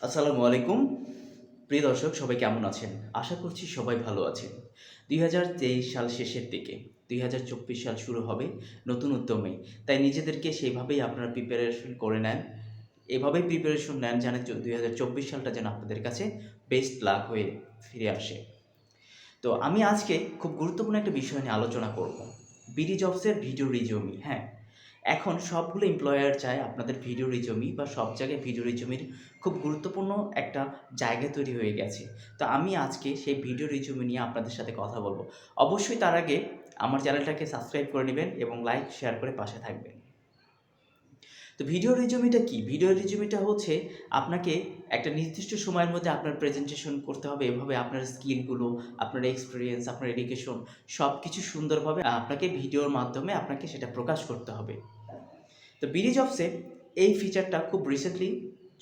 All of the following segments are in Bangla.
আসসালামু আলাইকুম। প্রিয় দর্শক, সবাই কেমন আছেন? আশা করছি সবাই ভালো আছেন। ২০২৩ সাল শেষের দিকে ২০২৪ সাল শুরু হবে নতুন উদ্যমে। তাই নিজেদেরকে সেইভাবেই আপনারা প্রিপারেশন করে নেন। এভাবেই প্রিপারেশন নেন যেন ২০২৪ সালটা যেন আপনাদের কাছে বেস্ট লাক হয়ে ফিরে আসে। তো আমি আজকে খুব গুরুত্বপূর্ণ একটা বিষয় নিয়ে আলোচনা করব। বিডি জবসের ভিডিও রিজিউমি। হ্যাঁ, এখন সবগুলো এমপ্লয়ার চায় আপনাদের ভিডিও রিজিউমি বা সব জায়গায় ভিডিও রিজিউমির খুব গুরুত্বপূর্ণ একটা জায়গা তৈরি হয়ে গেছে। তো আমি আজকে সেই ভিডিও রিজিউমি নিয়ে আপনাদের সাথে কথা বলবো। অবশ্যই তার আগে আমার চ্যানেলটাকে সাবস্ক্রাইব করে নেবেন এবং লাইক শেয়ার করে পাশে থাকবেন। তো ভিডিও রেজুমিটা কি? ভিডিও রেজুমিটা হচ্ছে আপনাকে একটা নির্দিষ্ট সময়ের মধ্যে আপনার প্রেজেন্টেশন করতে হবে, এভাবে আপনার স্কিলগুলো, আপনার এক্সপিরিয়েন্স, আপনার এডুকেশন সব কিছু সুন্দরভাবে আপনাকে ভিডিওর মাধ্যমে আপনাকে সেটা প্রকাশ করতে হবে। তো বিডি জবসে এই ফিচারটা খুব রিসেন্টলি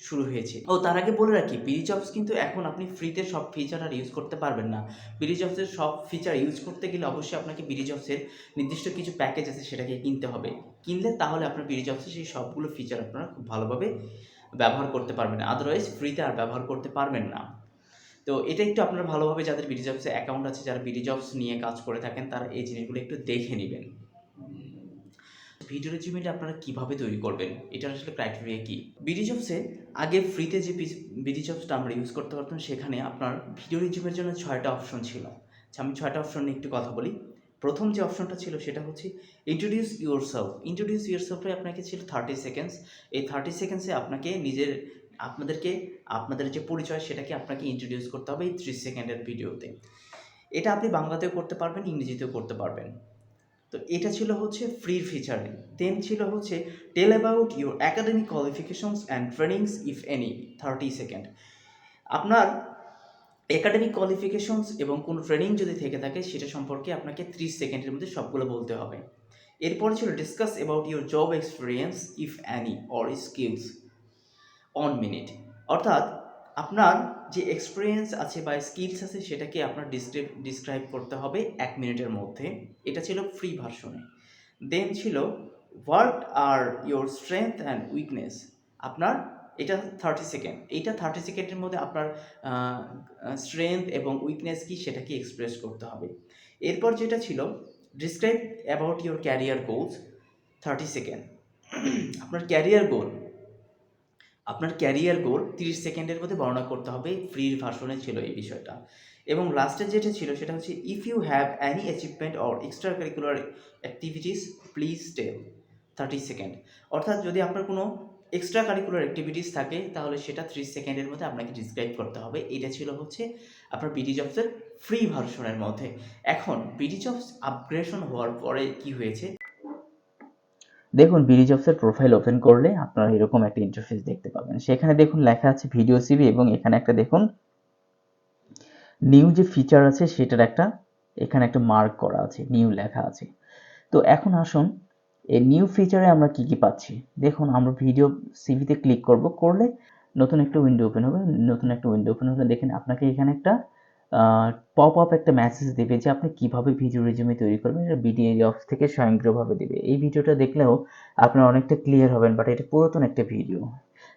শুরু হয়েছে। তার আগে বলে রাখি, বিডি জবস কিন্তু এখন আপনি ফ্রিতে সব ফিচার আর ইউজ করতে পারবেন না। বিডি জবসের সব ফিচার ইউজ করতে গেলে অবশ্যই আপনাকে বিডি জবসের নির্দিষ্ট কিছু প্যাকেজ আছে, সেটাকে কিনতে হবে। কিনলে তাহলে আপনার বিডি জবসের সেই সবগুলো ফিচার আপনারা খুব ভালোভাবে ব্যবহার করতে পারবেন, আদারওয়াইজ ফ্রিতে আর ব্যবহার করতে পারবেন না। তো এটা একটু আপনারা ভালোভাবে, যাদের বিডি জবসে অ্যাকাউন্ট আছে, যারা বিডি জবস নিয়ে কাজ করে থাকেন, তারা এই জিনিসগুলো একটু দেখে নেবেন। ভিডিও রেজিউমেটা আপনারা কিভাবে তৈরি করবেন, এটার আসলে ক্রাইটেরিয়া কি? বিডি জবসে আগে ফ্রিতে যে বিডি জবসটা আমরা ইউজ করতে পারতাম, সেখানে আপনার ভিডিও রেজিউমের জন্য 6টা অপশন ছিল। আচ্ছা, আমি 6টা অপশন নিয়ে একটু কথা বলি। প্রথম যে অপশনটা ছিল সেটা হচ্ছে ইন্ট্রোডিউস ইউরসেলফ। ইন্ট্রোডিউস ইউরসেলফে আপনাকে ছিল 30 সেকেন্ডস। এই 30 সেকেন্ডসে আপনাকে আপনাদের যে পরিচয় সেটাকে আপনাকে ইন্ট্রোডিউস করতে হবে এই 30 সেকেন্ডের ভিডিওতে। এটা আপনি বাংলাতেও করতে পারবেন, ইংরেজিতেও করতে পারবেন। তো এটা ছিল হচ্ছে ফ্রি ফিচারে। দেন ছিল হচ্ছে tell about your academic qualifications and trainings if any, 30 second. আপনার একাডেমিক কোয়ালিফিকেশনস এবং কোনো ট্রেনিং যদি থেকে থাকে সেটা সম্পর্কে আপনাকে 30 সেকেন্ডের মধ্যে সবগুলো বলতে হবে। এরপরে ছিল discuss about your job experience if any or skills on minute. অর্থাৎ আপনার যে এক্সপিরিয়েন্স আছে বা স্কিলস আছে সেটাকে আপনার ডিসক্রাইব করতে হবে 1 মিনিটের মধ্যে। এটা ছিল ফ্রি ভার্সনে। দেন ছিল what are your strength and weakness. আপনার এটা 30 সেকেন্ড। এইটা 30 সেকেন্ডের মধ্যে আপনার স্ট্রেংথ এবং উইকনেস কি সেটাকে এক্সপ্রেস করতে হবে। এরপর যেটা ছিল describe about your career goals, 30 second. আপনার ক্যারিয়ার গোল 30 সেকেন্ডের মধ্যে বর্ণনা করতে হবে। ফ্রি ভার্সনে ছিল এই বিষয়টা। এবং লাস্টে যেটা ছিল সেটা হচ্ছে if you have any achievement or extra curricular activities please tell, 30 second. অর্থাৎ যদি আপনার কোনো এক্সট্রা কারিকুলার অ্যাক্টিভিটিস থাকে তাহলে সেটা 30 সেকেন্ডের মধ্যে আপনাকে ডিসক্রাইব করতে হবে। এটা ছিল হচ্ছে আপনার বিডি জবসের ফ্রি ভার্সনের মধ্যে। এখন বিডি জবস আপগ্রেডেশন হওয়ার পরে কি হয়েছে দেখুন, Bdjobs এর প্রোফাইল ওপেন করলে আপনারা এরকম একটা ইন্টারফেস দেখতে পাবেন। সেখানে দেখুন লেখা আছে ভিডিও সিভি এবং এখানে একটা দেখুন নিউ যে ফিচার আছে সেটার এখানে একটা মার্ক করা আছে, নিউ লেখা আছে। তো এখন আসুন এই নিউ ফিচারে আমরা কি কি পাচ্ছি। দেখুন, আমরা ভিডিও সিভিতে ক্লিক করলে নতুন একটা উইন্ডো ওপেন হবে। নতুন একটা উইন্ডো ওপেন হলে দেখেন আপনাকে এখানে একটা পপ আপ একটা মেসেজ দেবে যে আপনি কিভাবে ভিডিও রেজিউমে তৈরি করবেন। এটা Bdjobs থেকে স্বয়ংক্রিয়ভাবে দেবে। এই ভিডিওটা দেখলেও আপনারা অনেকটা ক্লিয়ার হবেন, বাট এটা পুরাতন একটা ভিডিও।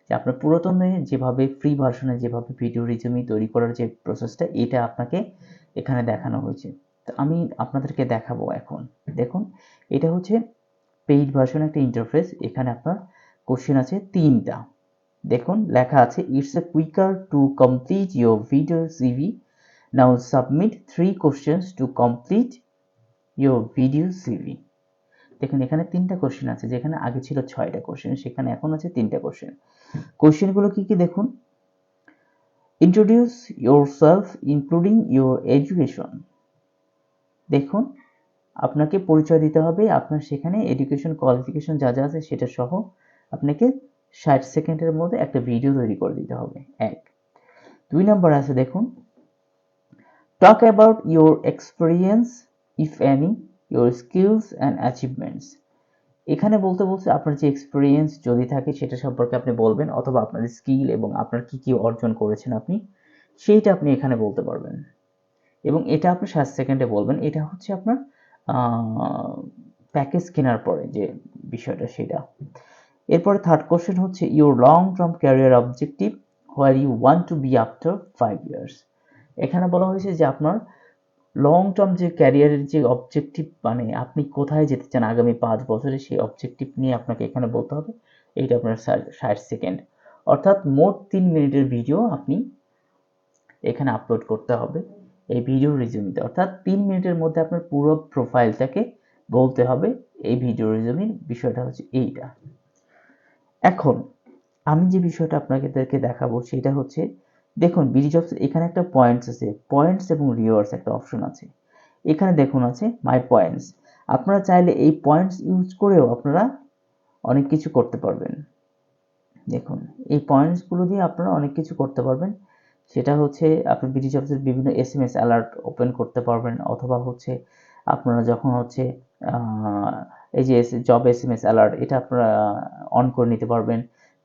যে আপনার পুরাতনে যেভাবে ফ্রি ভার্সনে যেভাবে ভিডিও রেজিউমে তৈরি করার যে প্রসেসটা, এটা আপনাকে এখানে দেখানো হয়েছে। তো আমি আপনাদেরকে দেখাবো এখন। দেখুন, এটা হচ্ছে পেইড ভার্সন একটা ইন্টারফেস। এখানে আপনার কোশ্চেন আছে 3টা। দেখুন লেখা আছে it's a quicker to complete your video CV, now submit 3 questions to complete your video CV। দেখুন এখানে 3টা কোশ্চেন আছে, যেখানে আগে ছিল 6টা কোশ্চেন, সেখানে এখন আছে 3টা কোশ্চেন। কোশ্চেনগুলো কি কি দেখুন। Introduce yourself including your education। দেখুন, আপনাকে পরিচয় দিতে হবে, আপনার সেখানে এডুকেশন কোয়ালিফিকেশন যা যা আছে সেটা সহ আপনাকে 60 সেকেন্ডের মধ্যে একটা ভিডিও তৈরি করে দিতে হবে। 2 নম্বর আছে দেখুন, talk about your experience if any, your skills and achievements. এখানে বলছে আপনার যে এক্সপিরিয়েন্স যদি থাকে সেটা সম্পর্কে আপনি বলবেন, অথবা আপনার স্কিল এবং আপনার কি কি অর্জন করেছেন আপনি সেইটা আপনি এখানে বলতে পারবেন, এবং এটা আপনি 60 সেকেন্ডে বলবেন। এটা হচ্ছে আপনার প্যাকেজ কেনার পরে যে বিষয়টা সেটা। এরপরে থার্ড কোশ্চেন হচ্ছে your long term career objective where you want to be after 5 years। এখানে বলা হয়েছে যে আপনার লং টার্ম যে ক্যারিয়ারের যে অবজেক্টিভ, মানে আপনি কোথায় যেতে চান আগামী 5 বছরে, সেই অবজেক্টিভ নিয়ে আপনাকে এখানে বলতে হবে। এইটা আপনার 60 সেকেন্ড, অর্থাৎ মোট 3 মিনিটের ভিডিও আপনি এখানে আপলোড করতে হবে এই ভিডিও রিজিউমিতে। অর্থাৎ 3 মিনিটের মধ্যে আপনার পুরো প্রোফাইলটাকে বলতে হবে। এই ভিডিও রিজিউমির বিষয়টা হচ্ছে এইটা। এখন আমি যে বিষয়টা আপনাদেরকে দেখাবো সেটা হচ্ছে, দেখুন বিডিজবস এখানে একটা পয়েন্টস আছে, পয়েন্টস এবং রিওয়ার্ডস একটা অপশন আছে। এখানে দেখুন আছে মাই পয়েন্টস। আপনারা চাইলে এই পয়েন্টস ইউজ করেও আপনারা অনেক কিছু করতে পারবেন। দেখুন এই পয়েন্টসগুলো দিয়ে আপনারা অনেক কিছু করতে পারবেন। সেটা হচ্ছে আপনি বিডিজবসের বিভিন্ন এসএমএস অ্যালার্ট ওপেন করতে পারবেন, অথবা হচ্ছে আপনারা যখন হচ্ছে এই যে জব এসএমএস অ্যালার্ট, এটা আপনারা অন করে নিতে পারবেন।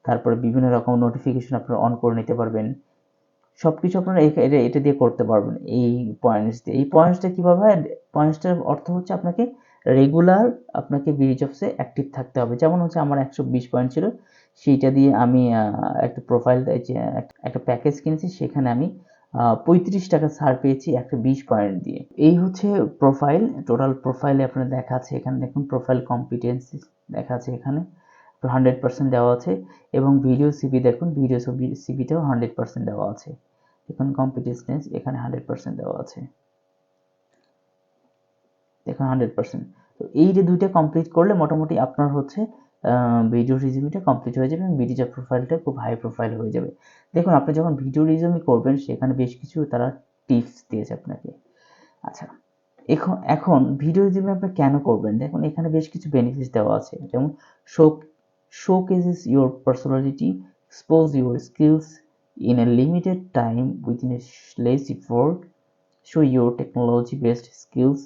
তারপরে বিভিন্ন রকম নোটিফিকেশন আপনারা অন করে নিতে পারবেন। সবকিছু আপনারা এটা দিয়ে করতে পারবেন এই পয়েন্টস দিয়ে। এই পয়েন্টসটা কীভাবে হয়, পয়েন্টসটার অর্থ হচ্ছে আপনাকে রেগুলার আপনাকে বিডিজবসে অ্যাক্টিভ থাকতে হবে। যেমন হচ্ছে আমার 120 পয়েন্ট ছিল, সেইটা দিয়ে আমি একটা প্রোফাইল একটা প্যাকেজ কিনেছি, সেখানে আমি 35 টাকা ছাড় পেয়েছি 120 পয়েন্ট দিয়ে। এই হচ্ছে প্রোফাইল, টোটাল প্রোফাইলে আপনার দেখা আছে এখানে, দেখুন প্রোফাইল কম্পিটেন্সি দেখা আছে এখানে 100% দেওয়া আছে, এবং ভিডিও সিভি দেখুন, ভিডিও সিভিতেও 100% দেওয়া আছে। দেখুন কম্পিটেন্স এখানে 100% দেওয়া আছে, দেখুন 100%। তো এই যে দুইটা কমপ্লিট করলে মোটামুটি আপনার হচ্ছে ভিডিও রিজিউমিটা কমপ্লিট হয়ে যাবে এবং ভিডিও প্রোফাইলটা খুব হাই প্রোফাইল হয়ে যাবে। দেখুন আপনি যখন ভিডিও রিজিউমি করবেন সেখানে বেশ কিছু তারা টিপস দিয়েছে আপনাকে। আচ্ছা, এখন ভিডিও রিজিউমি আপনি কেন করবেন, দেখুন এখানে বেশ কিছু বেনিফিটস দেওয়া আছে, যেমন showcases your personality, expose your skills in a limited time within a less effort, show your technology based skills,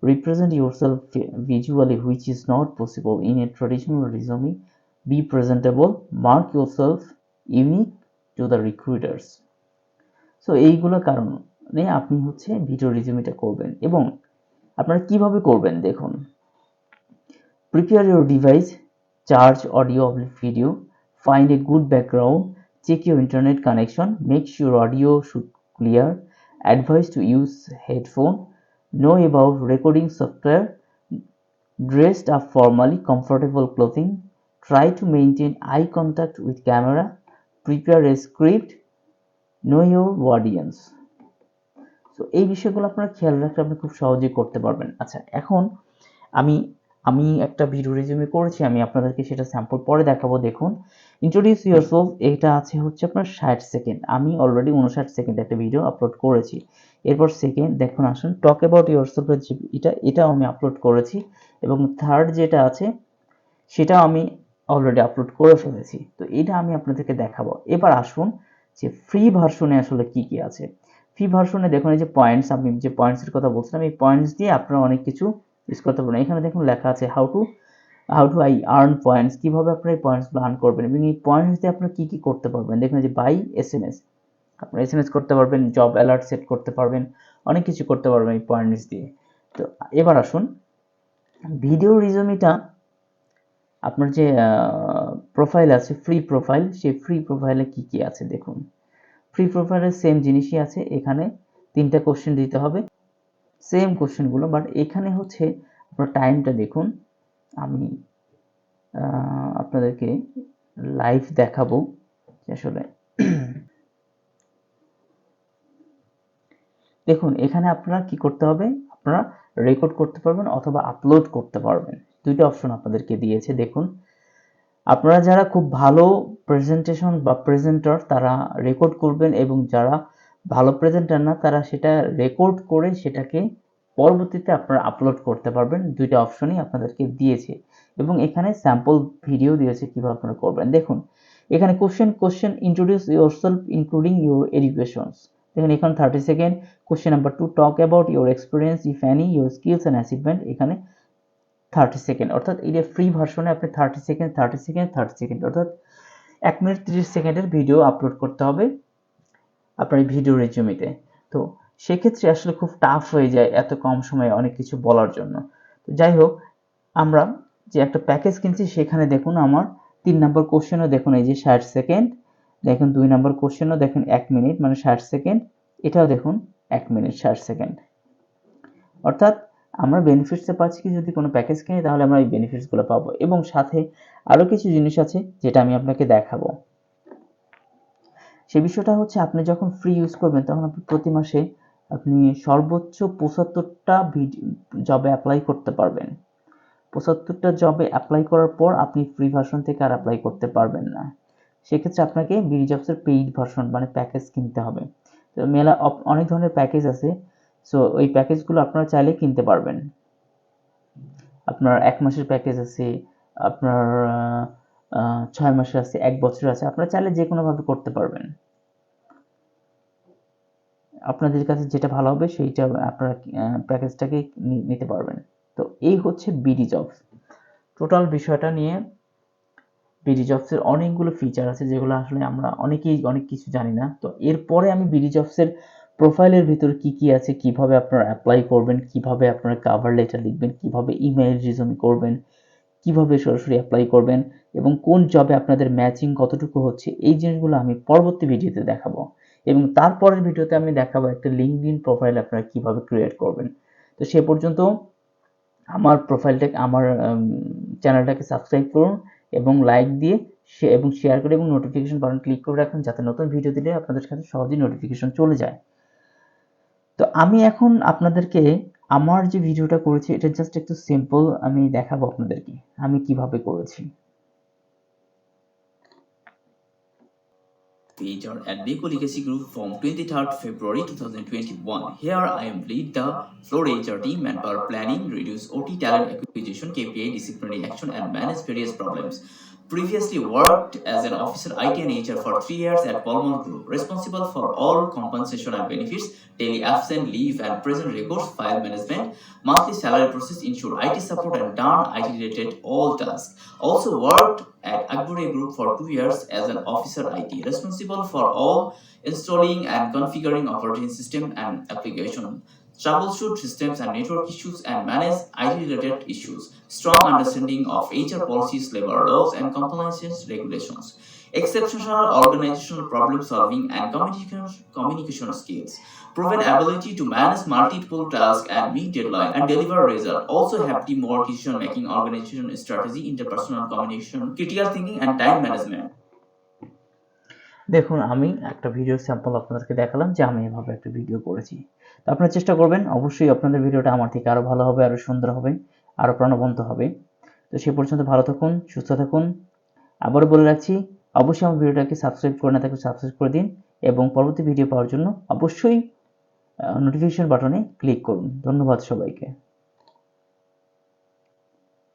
represent yourself visually, which is not possible in a traditional resume, be presentable, mark yourself unique to the recruiters। So এইগুলো কারণে আপনি হচ্ছে ভিডিও রিজিউমিটা করবেন। এবং আপনারা কিভাবে করবেন দেখুন, prepare your device, charge audio or video, find a good background, check your internet connection, make sure audio should clear, advise to use headphone, know about recording software, dressed up formally, comfortable clothing, try to maintain eye contact with camera, prepare a script, know your audience। তো এই বিষয়গুলো আপনারা খেয়াল রাখলে আপনি খুব সহজেই করতে পারবেন। আচ্ছা, এখন আমি একটা ভিডিও রিজিউমি করেছি, আমি আপনাদেরকে সেটা স্যাম্পল পরে দেখাবো। দেখুন ইন্ট্রোডিউস ইউরসেলফ, এটা আছে হচ্ছে আপনার 60 সেকেন্ড, আমি অলরেডি 59 সেকেন্ড একটা ভিডিও আপলোড করেছি। এরপর সেকেন্ড দেখুন, আসুন টক অ্যাবাউট ইউরসেলফের যে এটাও আমি আপলোড করেছি, এবং থার্ড যেটা আছে সেটাও আমি অলরেডি আপলোড করে ফেলেছি। তো এটা আমি আপনাদেরকে দেখাবো। এবার আসুন যে ফ্রি ভার্সনে আসলে কি কি আছে। ফ্রি ভার্সনে দেখুন এই যে পয়েন্টস, আমি যে পয়েন্টসের কথা বলছিলাম, এই পয়েন্টস দিয়ে আপনারা অনেক কিছু ইউজ করতে পারবেন। এখানে দেখুন লেখা আছে how to I earn points, কিভাবে আপনারা এই পয়েন্টসগুলো আর্ন করবেন, এবং এই পয়েন্টস দিয়ে আপনারা কি কি করতে পারবেন। দেখুন যে বাই এসএমএস, আপনারা এসএমএস করতে পারবেন, জব অ্যালার্ট সেট করতে পারবেন, অনেক কিছু করতে পারবেন এই পয়েন্টস দিয়ে। তো এবার আসুন ভিডিও রিজিউমিটা, আপনার যে প্রোফাইল আছে ফ্রি প্রোফাইল, সেই ফ্রি প্রোফাইলে কি কি আছে দেখুন। ফ্রি প্রোফাইলে সেম জিনিসই আছে, এখানে 3টা কোশ্চেন দিতে হবে, সেম কোশ্চেনগুলো, বাট এখানে হচ্ছে আপনার টাইমটা দেখুন। আমি আপনাদেরকে লাইভ দেখাবো আসলে। দেখুন এখানে আপনারা কি করতে হবে, আপনারা রেকর্ড করতে পারবেন অথবা আপলোড করতে পারবেন, দুইটা অপশন আপনাদেরকে দিয়েছে। দেখুন আপনারা যারা খুব ভালো প্রেজেন্টেশন বা প্রেজেন্টার তারা রেকর্ড করবেন, এবং যারা ভালো প্রেজেন্টার না তারা সেটা রেকর্ড করে সেটাকে পরবর্তীতে আপনারা আপলোড করতে পারবেন। দুইটা অপশনই আপনাদেরকে দিয়েছে, এবং এখানে স্যাম্পল ভিডিও দিয়েছে কিভাবে আপনারা করবেন। দেখুন এখানে question introduce yourself including your educations. দেখুন এখানে 30 second. Question number 2, talk about your experience if any, your skills and achievement, এখানে 30 সেকেন্ড। অর্থাৎ এই যে ফ্রি ভার্সনে আপনি 30 সেকেন্ড 30 সেকেন্ড 30 সেকেন্ড অর্থাৎ 1 মিনিট 30 সেকেন্ডের ভিডিও আপলোড করতে হবে আপনার এই ভিডিও রেজিউমিতে। তো সেক্ষেত্রে আসলে খুব টাফ হয়ে যায় এত কম সময়ে অনেক কিছু বলার জন্য। তো যাই হোক, আমরা যে একটা প্যাকেজ কিনছি সেখানে দেখুন আমার 3 নম্বর কোশ্চেনও দেখুন এই যে 60 সেকেন্ড, দেখুন 2 নম্বর কোশ্চেনও দেখেন 1 মিনিট মানে 60 সেকেন্ড, এটাও দেখুন 1 মিনিট 60 সেকেন্ড। অর্থাৎ আমরা বেনিফিটসে পাচ্ছি কি, যদি কোনো প্যাকেজ কিনি তাহলে আমরা এই বেনিফিটসগুলো পাবো। এবং সাথে আরও কিছু জিনিস আছে যেটা আমি আপনাকে দেখাবো। সে বিষয়টা হচ্ছে, আপনি যখন ফ্রি ইউজ করবেন তখন আপনি প্রতি মাসে আপনি সর্বোচ্চ 75টা জবে অ্যাপ্লাই করতে পারবেন। 75টা জবে অ্যাপ্লাই করার পর আপনি ফ্রি ভার্সন থেকে আর অ্যাপ্লাই করতে পারবেন না। সেক্ষেত্রে আপনাকে বিডিজবসের পেইড ভার্সন মানে প্যাকেজ কিনতে হবে। তো মেলা অনেক ধরনের প্যাকেজ আছে, সো ওই প্যাকেজগুলো আপনারা চাইলে কিনতে পারবেন। আপনার 1 মাসের প্যাকেজ আছে, আপনার 6 মাসের আছে, 1 বছরের আছে, আপনারা চাইলে যে কোনোভাবে করতে পারবেন। আপনাদের কাছে যেটা ভালো হবে সেইটা আপনারা প্যাকেজটাকে নিতে পারবেন। তো এই হচ্ছে বিডিজবস টোটাল বিষয়টা নিয়ে। বিডিজবসের অনেকগুলো ফিচার আছে যেগুলো আসলে আমরা অনেকেই অনেক কিছু জানি না। তো এরপরে আমি বিডিজবসের প্রোফাইলের ভিতরে কি কি আছে, কিভাবে আপনারা অ্যাপ্লাই করবেন, কিভাবে আপনারা কভার লেটার লিখবেন, কিভাবে ইমেইল রিজুমে করবেন, কিভাবে সরাসরি অ্যাপ্লাই করবেন এবং কোন জবে আপনাদের ম্যাচিং কতটুকু হচ্ছে, এই জিনিসগুলো আমি পরবর্তী ভিডিওতে দেখাবো। এবং তারপরের ভিডিওতে আমি দেখাবো একটা লিঙ্কডইন প্রোফাইল আপনারা কিভাবে ক্রিয়েট করবেন। তো সে পর্যন্ত আমার প্রোফাইলটাকে, আমার চ্যানেলটাকে সাবস্ক্রাইব করুন এবং লাইক দিয়ে এবং শেয়ার করে এবং নোটিফিকেশন বাটন ক্লিক করে রাখুন, যাতে নতুন ভিডিও দিলে আপনাদের কাছে সহজেই নোটিফিকেশন চলে যায়। তো আমি এখন আপনাদেরকে আমার যে ভিডিওটা করেছি এটা জাস্ট একটু সিম্পল আমি দেখাবো আপনাদেরকে আমি কিভাবে করেছি। Feature at Beko Legacy Group from 23rd February 2021. Here I am lead the floor HR team, manpower planning, reduce OT talent acquisition, KPI, disciplinary action, and manage various problems. Previously worked as an officer IT and HR for 3 years at Polmol Group, responsible for all compensation and benefits, daily absent leave and present records, file management, monthly salary process, ensure IT support, and done IT related all tasks. Also worked at Akbari Group for 2 years as an officer IT, responsible for all installing and configuring operating system and application, troubleshoot systems and network issues, and manage IT-related issues. Strong understanding of HR policies, labor laws, and compliance regulations. Exceptional organizational problem solving and communication skills. Proven ability to manage multiple tasks and meet deadline and deliver result. Also have teamwork, decision making, organization strategy, interpersonal communication, critical thinking, and time management. দেখুন আমি একটা ভিডিও স্যাম্পল আপনাদেরকে দেখালাম যে আমি এভাবে একটা ভিডিও করেছি। তো আপনারা চেষ্টা করবেন, অবশ্যই আপনাদের ভিডিওটা আমার থেকে আরো ভালো হবে, আরো সুন্দর হবে, আরো প্রাণবন্ত হবে। তো সে পর্যন্ত ভালো থাকুন, সুস্থ থাকুন। আবারও বলে রাখছি, অবশ্যই আমার ভিডিওটাকে সাবস্ক্রাইব করে না থাকলে সাবস্ক্রাইব করে দিন এবং পরবর্তী ভিডিও পাওয়ার জন্য অবশ্যই নোটিফিকেশন বাটনে ক্লিক করুন। ধন্যবাদ সবাইকে।